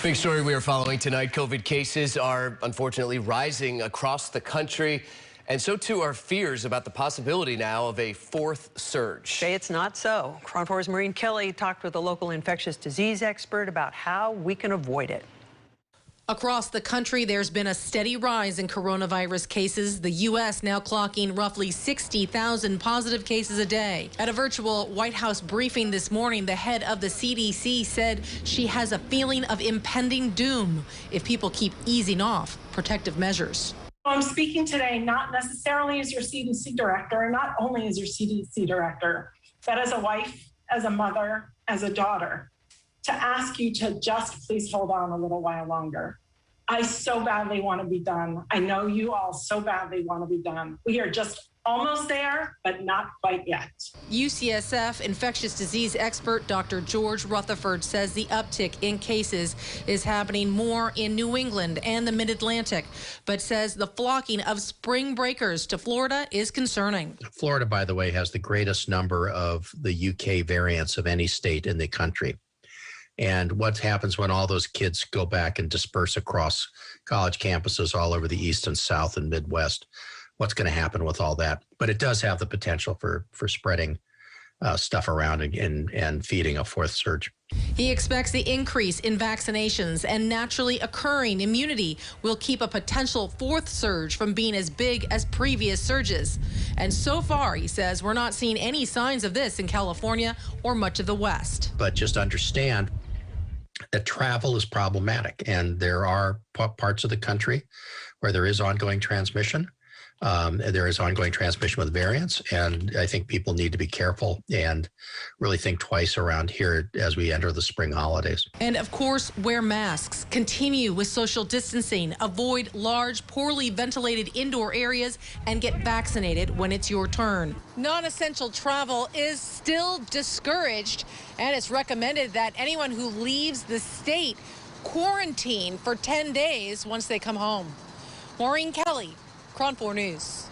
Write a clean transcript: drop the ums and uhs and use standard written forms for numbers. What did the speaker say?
Big story we are following tonight. COVID cases are unfortunately rising across the country. And so too are fears about the possibility now of a fourth surge. Say it's not so. KRON 4's Maureen Kelly talked with a local infectious disease expert about how we can avoid it. Across the country, there's been a steady rise in coronavirus cases. The U.S. now clocking roughly 60,000 positive cases a day. At a virtual White House briefing this morning, the head of the CDC said she has a feeling of impending doom if people keep easing off protective measures. I'm speaking today not necessarily as your CDC director, and not only as your CDC director, but as a wife, as a mother, as a daughter, to ask you to just please hold on a little while longer. I so badly want to be done. I know you all so badly want to be done. We are just almost there, but not quite yet. UCSF infectious disease expert Dr. George Rutherford says the uptick in cases is happening more in New England and the Mid-Atlantic, but says the flocking of spring breakers to Florida is concerning. Florida, by the way, has the greatest number of the UK variants of any state in the country. And what happens when all those kids go back and disperse across college campuses all over the East and South and Midwest? What's going to happen with all that? But it does have the potential for spreading stuff around and feeding a fourth surge. He expects the increase in vaccinations and naturally occurring immunity will keep a potential fourth surge from being as big as previous surges. And so far, he says, we're not seeing any signs of this in California or much of the West. But just understand that travel is problematic, and there are parts of the country where there is ongoing transmission. There is ongoing transmission with variants, and I think people need to be careful and really think twice around here as we enter the spring holidays. And of course, wear masks, continue with social distancing, avoid large, poorly ventilated indoor areas, and get vaccinated when it's your turn. Non-essential travel is still discouraged, and it's recommended that anyone who leaves the state quarantine for 10 days once they come home. Maureen Kelly, KRON 4 News.